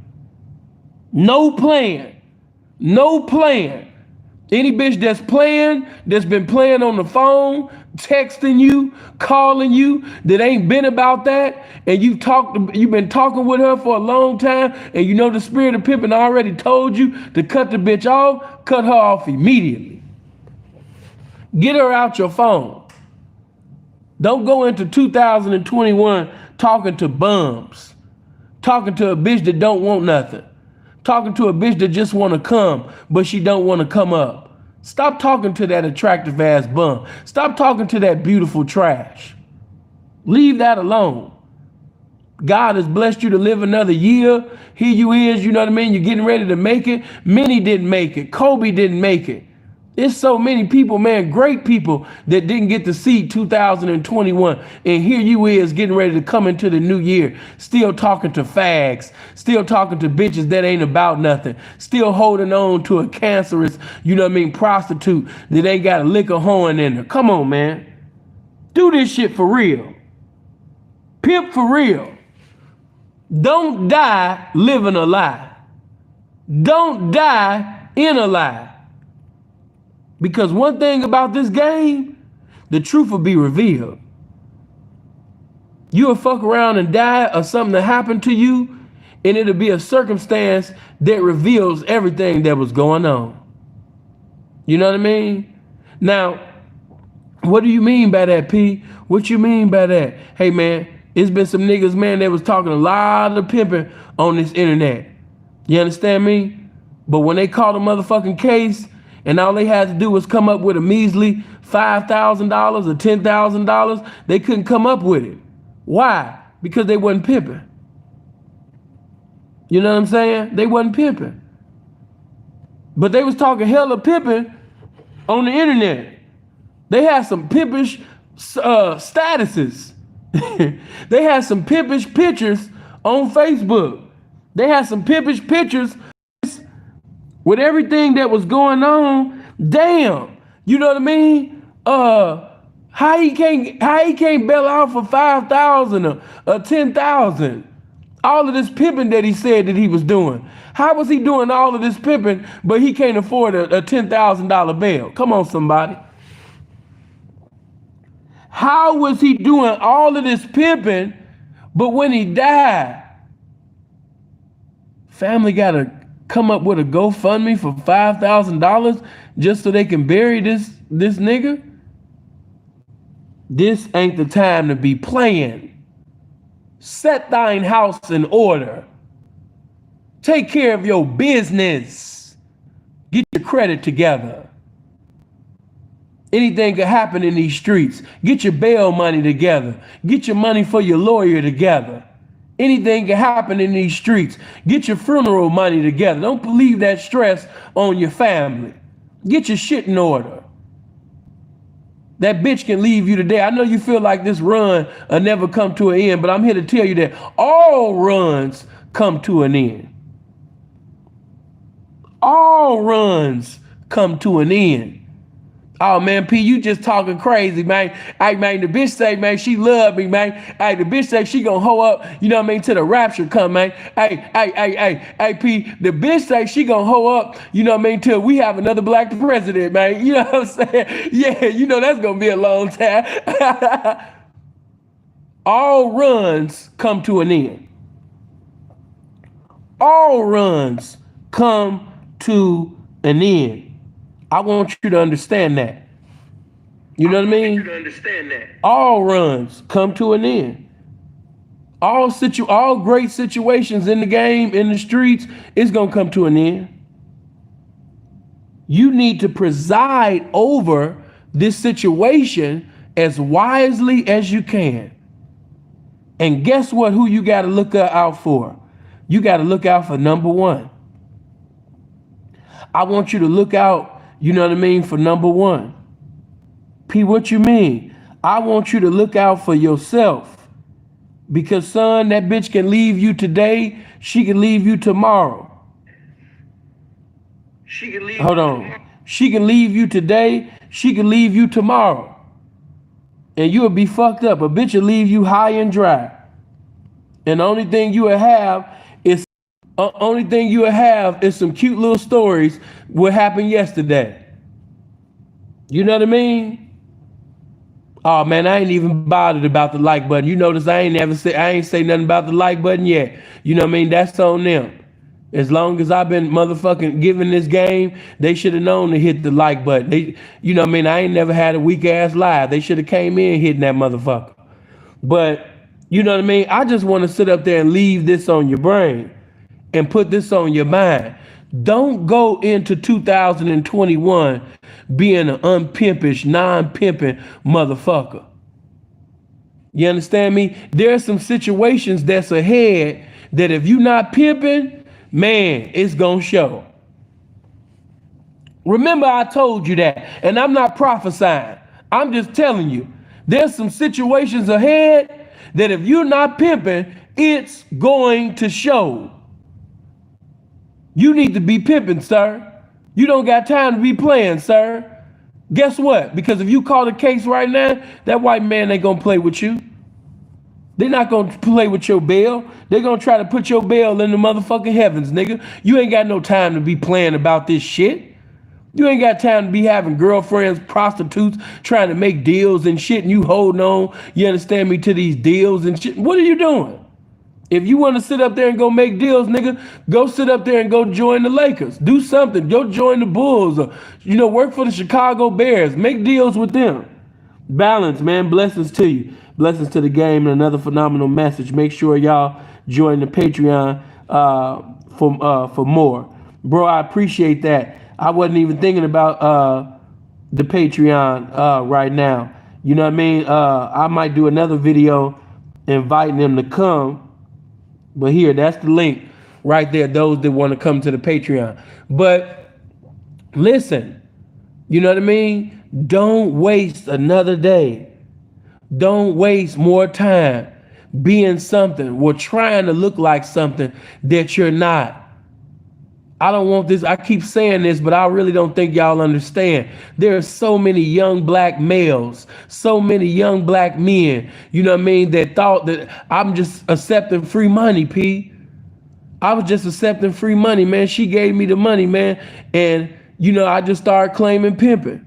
No plan. No plan. Any bitch that's playing, that's been playing on the phone, texting you, calling you, that ain't been about that, and you've been talking with her for a long time, and you know the spirit of pimping already told you to cut the bitch off, cut her off immediately. Get her out your phone. Don't go into 2021 talking to bums, talking to a bitch that don't want nothing, talking to a bitch that just want to come, but she don't want to come up. Stop talking to that attractive ass bum. Stop talking to that beautiful trash. Leave that alone. God has blessed you to live another year. Here you is, you know what I mean? You're getting ready to make it. Many didn't make it. Kobe didn't make it. There's so many people, man, great people that didn't get to see 2021. And here you is getting ready to come into the new year, still talking to fags, still talking to bitches that ain't about nothing, still holding on to a cancerous, you know what I mean, prostitute that ain't got a lick of horn in her. Come on, man. Do this shit for real. Pimp for real. Don't die living a lie. Don't die in a lie. Because one thing about this game, the truth will be revealed. You'll fuck around and die or something that happened to you, and it'll be a circumstance that reveals everything that was going on. You know what I mean? Now, what do you mean by that, P? What you mean by that? Hey, man, it's been some niggas, man, that was talking a lot of pimping on this internet. You understand me? But when they caught a motherfucking case, and all they had to do was come up with a measly $5,000 or $10,000, they couldn't come up with it. Why? Because they wasn't pimping. You know what I'm saying? They wasn't pimping. But they was talking hella pimping on the internet. They had some pimpish statuses. They had some pimpish pictures on Facebook. They had some pimpish pictures with everything that was going on. Damn, you know what I mean? How he can't bail out for 5,000 or 10,000? All of this pimping that he said that he was doing. How was he doing all of this pimping, but he can't afford a $10,000 bail? Come on, somebody. How was he doing all of this pimping, but when he died, family gotta come up with a GoFundMe for $5,000 just so they can bury this nigga? This ain't the time to be playing. Set thine house in order. Take care of your business. Get your credit together. Anything could happen in these streets. Get your bail money together. Get your money for your lawyer together. Anything can happen in these streets. Get your funeral money together. Don't leave that stress on your family. Get your shit in order. That bitch can leave you today. I know you feel like this run will never come to an end, but I'm here to tell you that all runs come to an end. All runs come to an end. Oh man, P, you just talking crazy, man. Hey man, the bitch say, man, she love me, man. Hey, the bitch say she gonna hoe up, you know what I mean, till the rapture come, man. Hey, P, the bitch say she gonna hoe up, you know what I mean, till we have another black president, man. You know what I'm saying? Yeah, you know that's gonna be a long time. All runs come to an end. All runs come to an end. I want you to understand that. You know what I mean? All runs come to an end. All great situations in the game, in the streets, it's gonna come to an end. You need to preside over this situation as wisely as you can. And guess what? Who you gotta look out for? You gotta look out for number one. I want you to look out, you know what I mean, for number one. P, what you mean? I want you to look out for yourself. Because, son, that bitch can leave you today. She can leave you tomorrow. Hold on. She can leave you today. She can leave you tomorrow. and you would be fucked up. A bitch will leave you high and dry. And the only thing you would have is some cute little stories what happened yesterday. You know what I mean? Oh man, I ain't even bothered about the like button. You notice I ain't say nothing about the like button yet. You know what I mean? That's on them. As long as I've been motherfucking giving this game, they should have known to hit the like button. You know what I mean? I ain't never had a weak ass live. They should have came in hitting that motherfucker. But you know what I mean? I just want to sit up there and leave this on your brain and put this on your mind. Don't go into 2021 being an unpimpish, non-pimping motherfucker. You understand me? There are some situations that's ahead that if you not pimping, man, it's gonna show. Remember I told you that, and I'm not prophesying. I'm just telling you, there's some situations ahead that if you're not pimping, it's going to show. You need to be pimping, sir. You don't got time to be playing, sir. Guess what? Because if you call the case right now, that white man ain't gonna play with you. They're not gonna play with your bail. They're gonna try to put your bail in the motherfucking heavens, nigga. You ain't got no time to be playing about this shit. You ain't got time to be having girlfriends, prostitutes, trying to make deals and shit, and you holding on, you understand me, to these deals and shit. What are you doing? If you want to sit up there and go make deals, nigga, go sit up there and go join the Lakers. Do something. Go join the Bulls or, work for the Chicago Bears. Make deals with them. Balance, man. Blessings to you. Blessings to the game and another phenomenal message. Make sure y'all join the Patreon for more. Bro, I appreciate that. I wasn't even thinking about the Patreon right now. You know what I mean? I might do another video inviting them to come. But here, that's the link right there, those that want to come to the Patreon. But listen, you know what I mean? Don't waste another day. Don't waste more time being something or trying to look like something that you're not. I don't want this. I keep saying this, but I really don't think y'all understand. There are so many young black males, so many young black men, you know what I mean, that thought that I'm just accepting free money, P. I was just accepting free money, man. She gave me the money, man. And, I just started claiming pimping.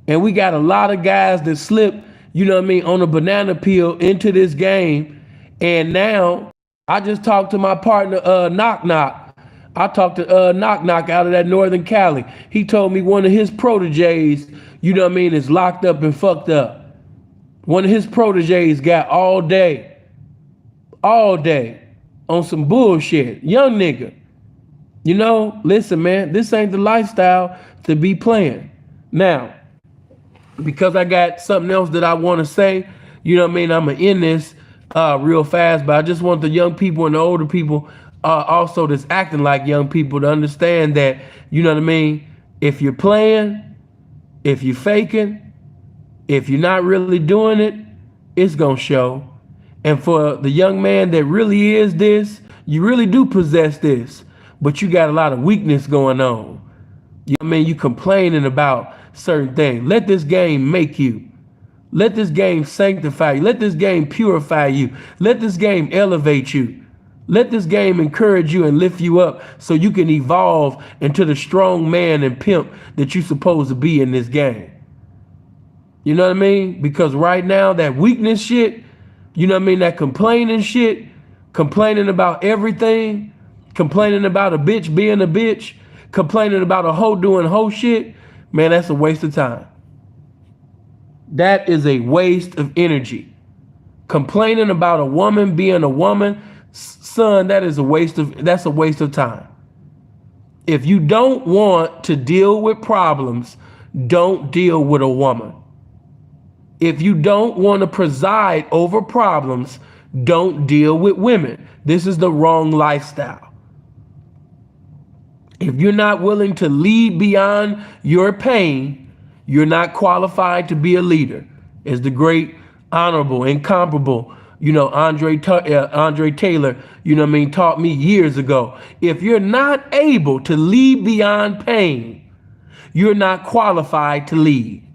And we got a lot of guys that slip, you know what I mean, on a banana peel into this game. And now I just talked to my partner, Knock Knock. I talked to Knock Knock out of that Northern Cali. He told me one of his proteges, you know what I mean, is locked up and fucked up. One of his proteges got all day on some bullshit. Young nigga. Listen, man, this ain't the lifestyle to be playing. Now, because I got something else that I want to say, you know what I mean, I'm going to end this real fast, but I just want the young people and the older people also that's acting like young people to understand that, you know what I mean, if you're playing, if you're faking, if you're not really doing it, it's gonna show. And for the young man that really is this, you really do possess this, but you got a lot of weakness going on. You know what I mean? You complaining about certain things. Let this game make you. Let this game sanctify you. Let this game purify you. Let this game elevate you. Let this game encourage you and lift you up so you can evolve into the strong man and pimp that you're supposed to be in this game. You know what I mean? Because right now, that weakness shit, you know what I mean? That complaining shit, complaining about everything, complaining about a bitch being a bitch, complaining about a hoe doing hoe shit, man, that's a waste of time. That is a waste of energy. Complaining about a woman being a woman, son, that's a waste of time. If you don't want to deal with problems, don't deal with a woman. If you don't want to preside over problems, don't deal with women. This is the wrong lifestyle. If you're not willing to lead beyond your pain, you're not qualified to be a leader. As the great, honorable, incomparable, Andre Taylor, taught me years ago. If you're not able to lead beyond pain, you're not qualified to lead.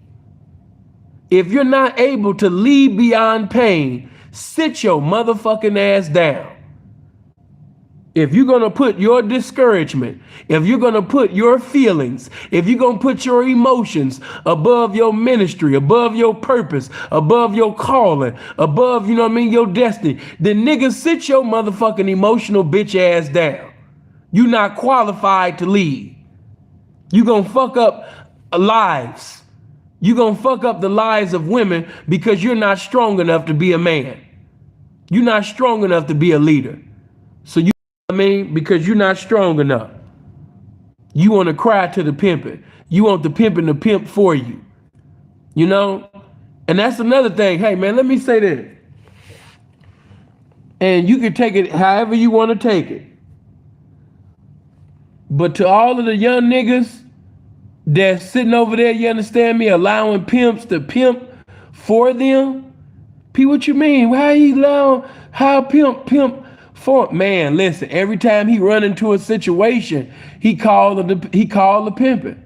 If you're not able to lead beyond pain, sit your motherfucking ass down. If you're going to put your discouragement, if you're going to put your feelings, if you're going to put your emotions above your ministry, above your purpose, above your calling, above, your destiny, then nigga, sit your motherfucking emotional bitch ass down. You're not qualified to lead. You're going to fuck up lives. You're going to fuck up the lives of women because you're not strong enough to be a man. You're not strong enough to be a leader. So because you're not strong enough. You want to cry to the pimpin'. You want the pimpin' to pimp for you. And that's another thing. Hey, man, let me say this. And you can take it however you want to take it. But to all of the young niggas that's sitting over there, you understand me, allowing pimps to pimp for them? P, what you mean? How pimp for? Man, listen, every time he run into a situation, he called the pimpin'.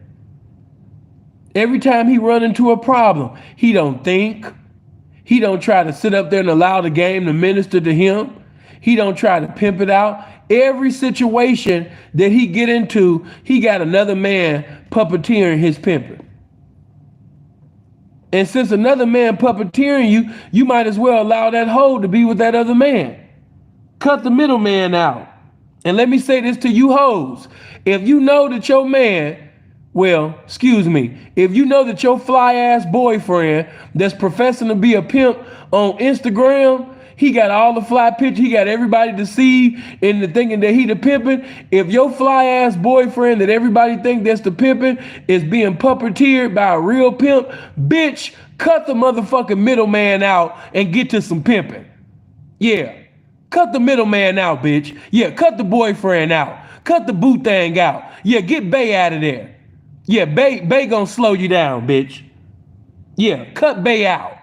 Every time he run into a problem, he don't think. He don't try to sit up there and allow the game to minister to him. He don't try to pimp it out. Every situation that he get into, he got another man puppeteering his pimping. And since another man puppeteering you, you might as well allow that hoe to be with that other man. Cut the middleman out. And let me say this to you hoes. If you know that your man, if you know that your fly ass boyfriend that's professing to be a pimp on Instagram, he got all the fly pictures, he got everybody deceived into thinking that he the pimping. If your fly ass boyfriend that everybody think that's the pimping is being puppeteered by a real pimp, bitch, cut the motherfucking middleman out and get to some pimping. Yeah. Cut the middleman out, bitch. Yeah, cut the boyfriend out. Cut the boo thing out. Yeah, get Bay out of there. Yeah, Bay gonna slow you down, bitch. Yeah, cut Bay out.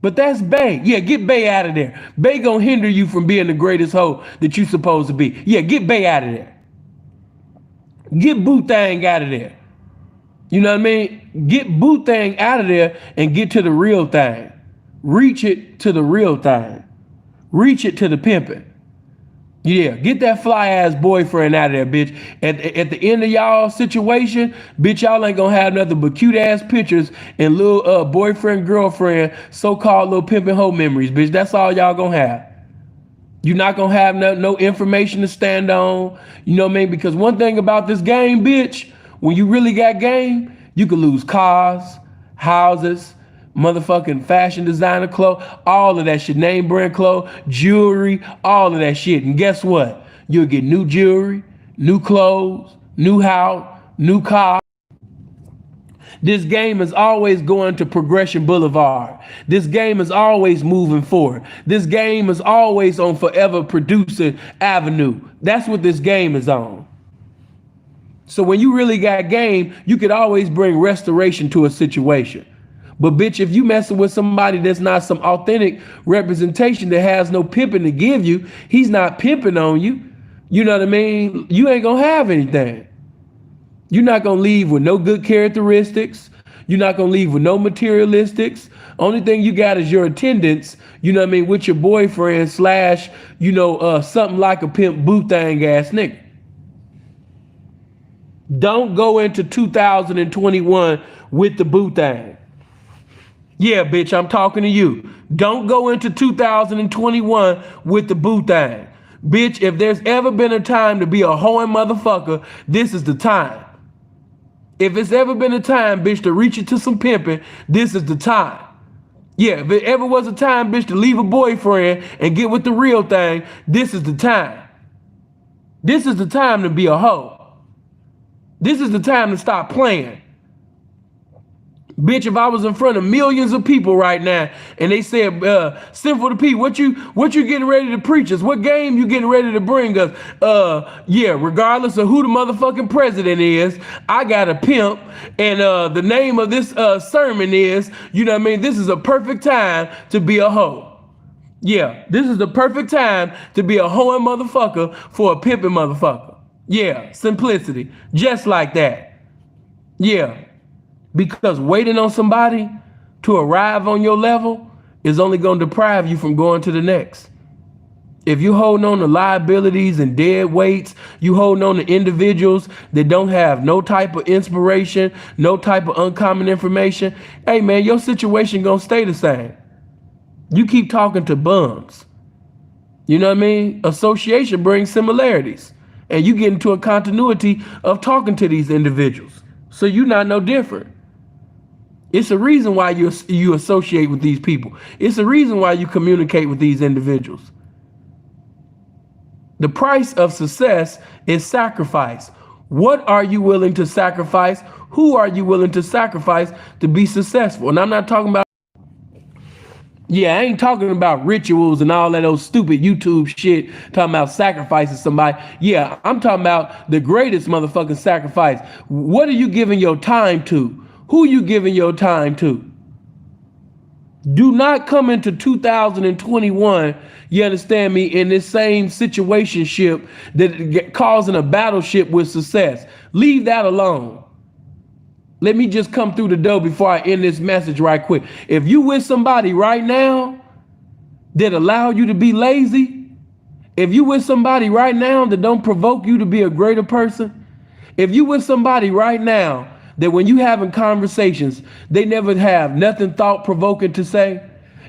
But that's Bay. Yeah, get Bay out of there. Bay gonna hinder you from being the greatest hoe that you supposed to be. Yeah, get Bay out of there. Get boo thing out of there. You know what I mean? Get boo thing out of there and get to the real thing. Reach it to the real thing. Reach it to the pimping. Yeah, get that fly ass boyfriend out of there, bitch. At the end of y'all situation, bitch, y'all ain't gonna have nothing but cute ass pictures and little boyfriend, girlfriend, so-called little pimping hoe memories, bitch. That's all y'all gonna have. You're not gonna have no information to stand on. You know what I mean? Because one thing about this game, bitch, when you really got game, you could lose cars, houses, motherfucking fashion designer clothes, all of that shit, name brand clothes, jewelry, all of that shit. And guess what? You'll get new jewelry, new clothes, new house, new car. This game is always going to Progression Boulevard. This game is always moving forward. This game is always on Forever Producing Avenue. That's what this game is on. So when you really got game, you could always bring restoration to a situation. But bitch, if you messing with somebody that's not some authentic representation that has no pimping to give you, he's not pimping on you. You know what I mean? You ain't gonna have anything. You're not gonna leave with no good characteristics. You're not gonna leave with no materialistics. Only thing you got is your attendance, you know what I mean, with your boyfriend / something like a pimp boo thang ass nigga. Don't go into 2021 with the boo thang. Yeah, bitch, I'm talking to you. Don't go into 2021 with the boo thing. Bitch, if there's ever been a time to be a hoeing motherfucker, this is the time. If it's ever been a time, bitch, to reach it to some pimping, this is the time. Yeah, if it ever was a time, bitch, to leave a boyfriend and get with the real thing, this is the time. This is the time to be a hoe. This is the time to stop playing. Bitch, if I was in front of millions of people right now and they said, Sinful to P, what you getting ready to preach us? What game you getting ready to bring us? Yeah, regardless of who the motherfucking president is, I got a pimp. And the name of this sermon is, you know what I mean? This is a perfect time to be a hoe. Yeah, this is the perfect time to be a hoeing motherfucker for a pimping motherfucker. Yeah, simplicity. Just like that. Yeah. Because waiting on somebody to arrive on your level is only going to deprive you from going to the next. If you holding on to liabilities and dead weights, you holding on to individuals that don't have no type of inspiration, no type of uncommon information, hey man, your situation gonna stay the same. You keep talking to bums. You know what I mean? Association brings similarities. And you get into a continuity of talking to these individuals. So you're not no different. It's a reason why you associate with these people. It's a reason why you communicate with these individuals. The price of success is sacrifice. What are you willing to sacrifice? Who are you willing to sacrifice to be successful? And I'm not talking about, I ain't talking about rituals and all that old stupid YouTube shit, talking about sacrificing somebody. Yeah, I'm talking about the greatest motherfucking sacrifice. What are you giving your time to? Who you giving your time to? Do not come into 2021, you understand me, in this same situationship that causing a battleship with success. Leave that alone. Let me just come through the door before I end this message right quick. If you with somebody right now that allow you to be lazy, if you with somebody right now that don't provoke you to be a greater person, if you with somebody right now that when you having conversations, they never have nothing thought-provoking to say.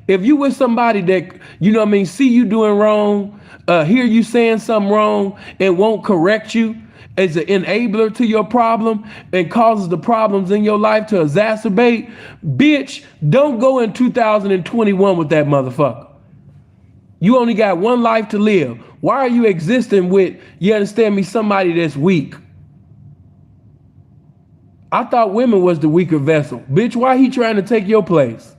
If you with somebody that, you know what I mean, see you doing wrong, hear you saying something wrong and won't correct you as an enabler to your problem and causes the problems in your life to exacerbate, bitch, don't go in 2021 with that motherfucker. You only got one life to live. Why are you existing with, you understand me, somebody that's weak? I thought women was the weaker vessel. Bitch, why he trying to take your place?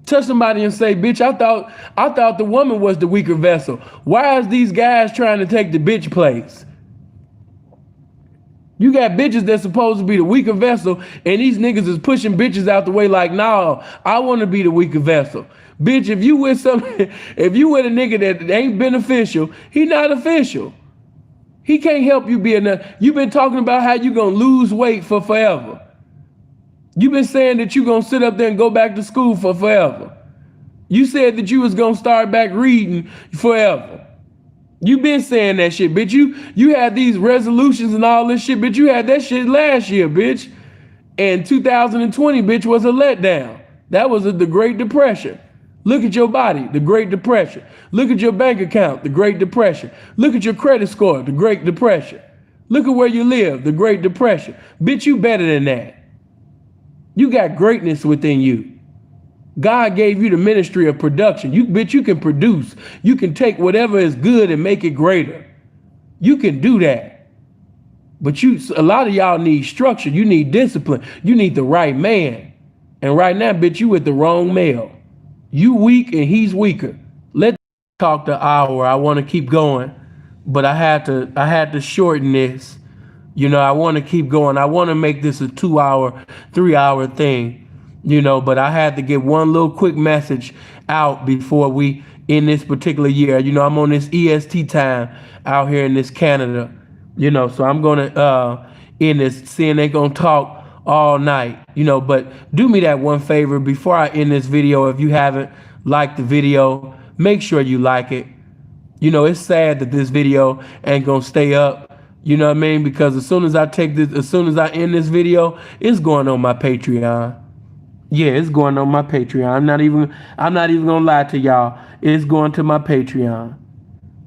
Touch somebody and say, bitch, I thought the woman was the weaker vessel. Why is these guys trying to take the bitch place? You got bitches that's supposed to be the weaker vessel, and these niggas is pushing bitches out the way like, nah, I want to be the weaker vessel. Bitch, if you with if you with a nigga that ain't beneficial, he not official. He can't help you be enough. You've been talking about how you gonna lose weight for forever. You've been saying that you gonna sit up there and go back to school for forever. You said that you was gonna start back reading forever. You been saying that shit, bitch. You had these resolutions and all this shit, bitch. You had that shit last year, bitch. And 2020, bitch, was a letdown. That was the Great Depression. Look at your body, the Great Depression. Look at your bank account, the Great Depression. Look at your credit score, the Great Depression. Look at where you live, the Great Depression. Bitch, you better than that. You got greatness within you. God gave you the ministry of production. Bitch, you can produce. You can take whatever is good and make it greater. You can do that. But a lot of y'all need structure. You need discipline. You need the right man. And right now, bitch, you with the wrong male. You weak and he's weaker. Let's talk the hour. I want to keep going, but I had to shorten this. You know, I want to keep going. I want to make this a 2-hour, 3-hour thing, you know, but I had to get one little quick message out before we end this particular year. You know, I'm on this EST time out here in this Canada, you know, so I'm going to end this, seeing they going to talk all night, you know, but do me that one favor before I end this video. If you haven't liked the video, make sure you like it. You know, it's sad that this video ain't gonna stay up, you know what I mean? Because as soon as I end this video, it's going on my Patreon. Yeah, it's going on my Patreon. I'm not even gonna lie to y'all. It's going to my Patreon,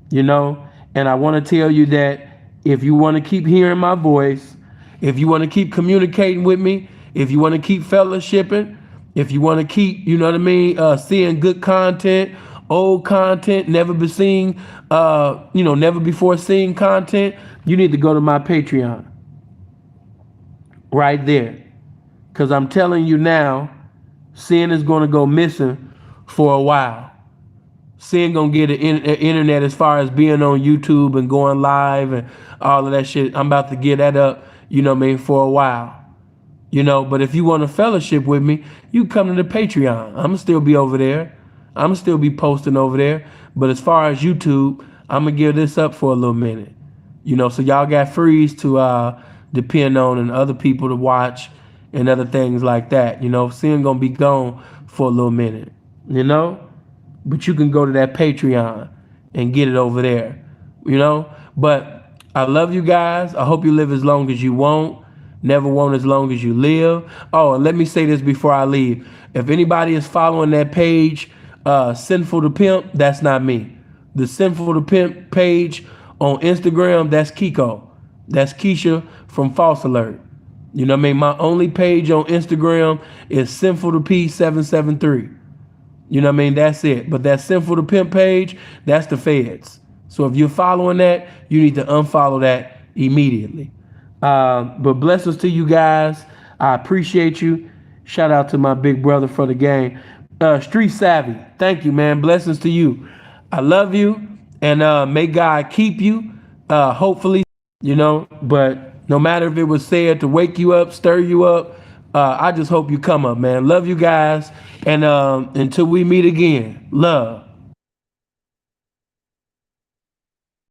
you know? And I want to tell you that if you want to keep hearing my voice, if you want to keep communicating with me, if you want to keep fellowshipping, if you want to keep, you know what I mean, seeing good content, old content, never before seen content, you need to go to my Patreon. Right there. Because I'm telling you now, sin is going to go missing for a while. Sin gonna get an internet as far as being on YouTube and going live and all of that shit. I'm about to get that up, you know what I mean, for a while. You know, but if you want to fellowship with me, you come to the Patreon. I'm gonna still be over there. I'm gonna still be posting over there. But as far as YouTube, I'm gonna give this up for a little minute. You know, so y'all got freeze to depend on and other people to watch and other things like that. You know, sin gonna be gone for a little minute, you know? But you can go to that Patreon and get it over there, you know? But I love you guys. I hope you live as long as you want. Never want as long as you live. Oh, and let me say this before I leave. If anybody is following that page, Sinful to Pimp, that's not me. The Sinful to Pimp page on Instagram, that's Kiko. That's Keisha from False Alert. You know what I mean? My only page on Instagram is Sinful to P773. You know what I mean? That's it. But that Sinful to Pimp page, that's the feds. So if you're following that, you need to unfollow that immediately. But blessings to you guys. I appreciate you. Shout out to my big brother for the game. Street Savvy, thank you, man. Blessings to you. I love you, and may God keep you. Hopefully, you know, but no matter if it was said to wake you up, stir you up, I just hope you come up, man. Love you guys, and until we meet again, love.